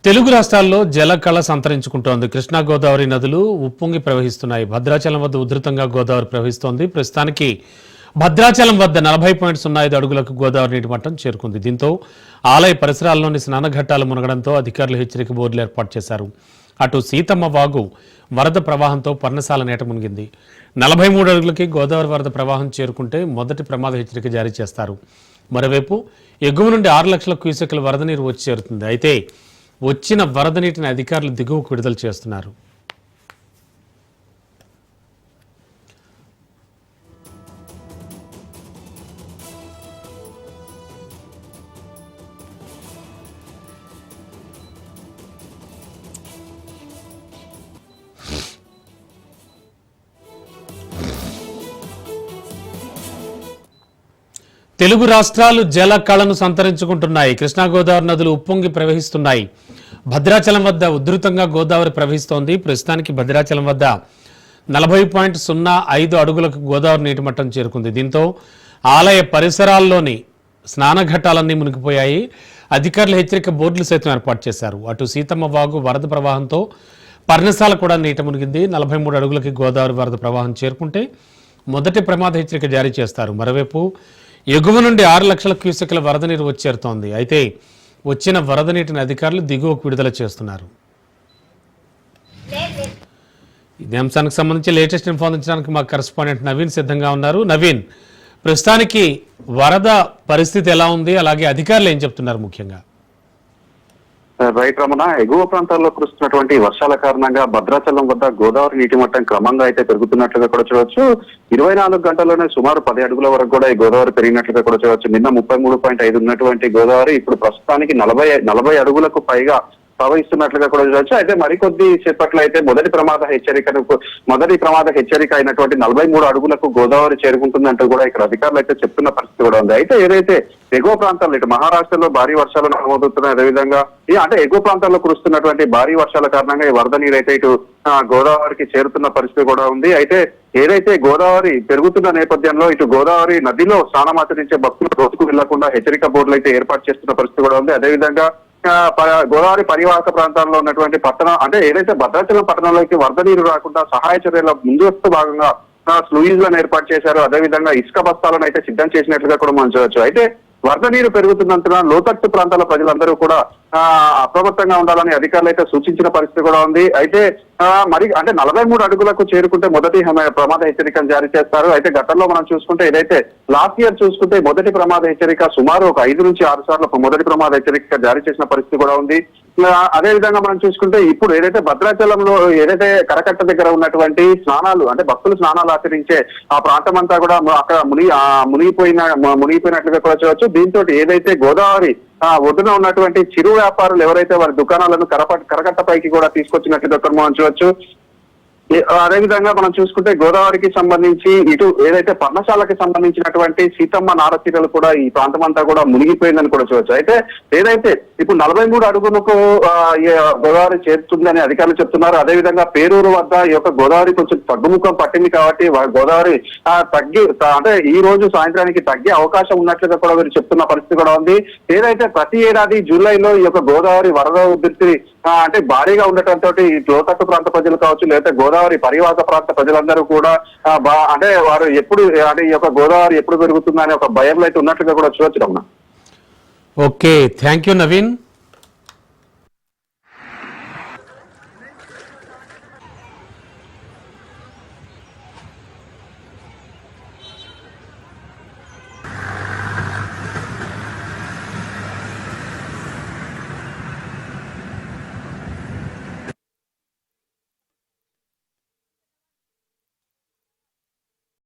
తెలుగు రాష్ట్రాల్లో జలకళ సంతరించుకుంటోంది. కృష్ణా గోదావరి నదులు ఉప్పొంగి ప్రవహిస్తున్నాయి. భద్రాచలం వద్ద ఉధృతంగా గోదావరి ప్రవహిస్తోంది. ప్రస్తుతానికి భద్రాచలం వద్ద 40.05 అడుగులకు గోదావరి నీటి మట్టం చేరుకుంది. దీంతో ఆలయ పరిసరాల్లోని స్నానఘట్టాలు మునగడంతో అధికారులు హెచ్చరిక బోర్డులు ఏర్పాటు చేశారు. అటు సీతమ్మ వాగు వరద ప్రవాహంతో పర్ణశాల నేట మునిగింది. 43 అడుగులకి గోదావరి వరద ప్రవాహం చేరుకుంటే మొదటి ప్రమాద హెచ్చరిక జారీ చేస్తారు. మరోవైపు ఎగువ నుండి 6 లక్షల క్యూసెక్ల వరద నీరు వచ్చి చేరుతుంది. అయితే వచ్చిన వరద నీటిని అధికారులు దిగువకు విడుదల చేస్తున్నారు. తెలుగు రాష్ట్రాలు జల కళను సంతరించుకుంటున్నాయి. కృష్ణా గోదావరి నదులు ఉప్పొంగి ప్రవహిస్తున్నాయి. భద్రాచలం వద్ద ఉధృతంగా గోదావరి ప్రవహిస్తోంది. ప్రస్తుతానికి భద్రాచలం వద్ద 40.05 అడుగులకు గోదావరి నీటి మట్టం చేరుకుంది. దీంతో ఆలయ పరిసరాల్లోని స్నానఘట్టాలన్నీ మునిగిపోయాయి. అధికారులు హెచ్చరిక బోర్డులు సైతం ఏర్పాటు చేశారు. అటు సీతమ్మ వాగు వరద ప్రవాహంతో పర్ణశాల కూడా నీట మునిగింది. 43 అడుగులకి గోదావరి వరద ప్రవాహం చేరుకుంటే మొదటి ప్రమాద హెచ్చరిక జారీ చేస్తారు. మరోవైపు ఎగువ నుండి 6 లక్షల క్యూసెక్ల వరద నీరు వచ్చేరుతోంది. అయితే వచ్చిన వరద నీటిని అధికారులు దిగువకు విడుదల చేస్తున్నారు. ఇదే అంశానికి సంబంధించి లేటెస్ట్ ఇన్ఫో అందించడానికి మా కరెస్పాండెంట్ నవీన్ సిద్ధంగా ఉన్నారు. నవీన్, ప్రస్తుతానికి వరద పరిస్థితి ఎలా ఉంది, అలాగే అధికారులు ఏం చెప్తున్నారు ముఖ్యంగా? రైట్ రమణ, ఎగువ ప్రాంతాల్లో కురుస్తున్నటువంటి వర్షాల కారణంగా భద్రాచలం వద్ద గోదావరి నీటి మట్టం క్రమంగా అయితే పెరుగుతున్నట్లుగా కూడా చూడవచ్చు. 24 గంటల్లోనే సుమారు 10 అడుగుల వరకు కూడా ఈ గోదావరి పెరిగినట్లుగా కూడా చూడవచ్చు. నిన్న 33.5 ఉన్నటువంటి గోదావరి ఇప్పుడు ప్రస్తుతానికి 40 అడుగులకు పైగా ప్రవహిస్తున్నట్లుగా కూడా చూడవచ్చు. అయితే మరికొద్ది సేపట్లో అయితే మొదటి ప్రమాద హెచ్చరిక అయినటువంటి 43 అడుగులకు గోదావరి చేరుకుంటుందంటూ కూడా ఇక్కడ అధికారులు అయితే చెప్తున్న పరిస్థితి కూడా ఉంది. అయితే ఏదైతే ఎగువ ప్రాంతాల్లో ఇటు మహారాష్ట్రలో భారీ వర్షాలు నమోదవుతున్నాయి, అదేవిధంగా అంటే ఎగువ ప్రాంతాల్లో కురుస్తున్నటువంటి భారీ వర్షాల కారణంగా ఈ వరద నీరు అయితే ఇటు గోదావరికి చేరుతున్న పరిస్థితి కూడా ఉంది. అయితే ఏదైతే గోదావరి పెరుగుతున్న నేపథ్యంలో ఇటు గోదావరి నదిలో స్నానమాచరించే భక్తులు రోజుకు వెళ్లకుండా హెచ్చరిక బోర్డులు అయితే ఏర్పాటు చేస్తున్న పరిస్థితి కూడా ఉంది. అదేవిధంగా గోదావరి పరివాహక ప్రాంతాల్లో ఉన్నటువంటి పట్టణం అంటే ఏదైతే భద్రాచలం పట్టణంలోకి వరద నీరు రాకుండా సహాయ చర్యల ముందస్తు భాగంగా స్లూయిజ్లను ఏర్పాటు చేశారు. అదేవిధంగా ఇసుక బస్తాలను అయితే సిద్ధం చేసినట్లుగా కూడా మనం చూడవచ్చు. అయితే వరద నీరు పెరుగుతున్నందున లోతట్టు ప్రాంతాల ప్రజలందరూ కూడా అప్రమత్తంగా ఉండాలని అధికారులు అయితే సూచించిన పరిస్థితి కూడా ఉంది. అయితే మరి అంటే 43 అడుగులకు చేరుకుంటే మొదటి ప్రమాద హెచ్చరికను జారీ చేస్తారు. అయితే గతంలో మనం చూసుకుంటే ఏదైతే లాస్ట్ ఇయర్ చూసుకుంటే మొదటి ప్రమాద హెచ్చరిక సుమారు ఒక 5 నుంచి 6 సార్లు మొదటి ప్రమాద హెచ్చరిక జారీ చేసిన పరిస్థితి కూడా ఉంది. అదే విధంగా మనం చూసుకుంటే ఇప్పుడు ఏదైతే భద్రాచలంలో ఏదైతే కరకట్ట దగ్గర ఉన్నటువంటి స్నానాలు అంటే భక్తులు స్నానాలు ఆచరించే ఆ ప్రాంతం అంతా కూడా అక్కడ మునిగిపోయినట్లుగా కూడా చూడవచ్చు. దీంతో ఏదైతే గోదావరి ఒడ్డున ఉన్నటువంటి చిరు వ్యాపారులు ఎవరైతే వారి దుకాణాలను కరకట్ట పైకి కూడా తీసుకొచ్చినట్లుగా మనం చూడవచ్చు. అదేవిధంగా మనం చూసుకుంటే గోదావరికి సంబంధించి ఇటు ఏదైతే పర్ణశాలకి సంబంధించినటువంటి సీతమ్మ నారచీరలు కూడా ఈ ప్రాంతం అంతా కూడా మునిగిపోయిందని కూడా చూడవచ్చు. అయితే ఏదైతే ఇప్పుడు 43 అడుగులకు గోదావరి చేరుతుందని అధికారులు చెప్తున్నారు. అదేవిధంగా పేరూరు వద్ద ఈ యొక్క గోదావరి కొంచెం తగ్గుముఖం పట్టింది కాబట్టి గోదావరి అంటే ఈ రోజు సాయంత్రానికి తగ్గే అవకాశం ఉన్నట్లుగా కూడా వీరు చెప్తున్న పరిస్థితి కూడా ఉంది. ఏదైతే ప్రతి ఏడాది జూలైలో ఈ యొక్క గోదావరి వరద ఉధృతి అంటే భారీగా ఉండటంతో ఈ లోతట్టు ప్రాంత ప్రజలు కావచ్చు, లేకపోతే గోదావరి పరివాహక ప్రాంత ప్రజలందరూ కూడా అంటే వారు ఎప్పుడు అంటే ఈ యొక్క గోదావరి ఎప్పుడు పెరుగుతుందని ఒక భయంలో అయితే ఉన్నట్లుగా కూడా చూడొచ్చు. Okay, thank you Naveen.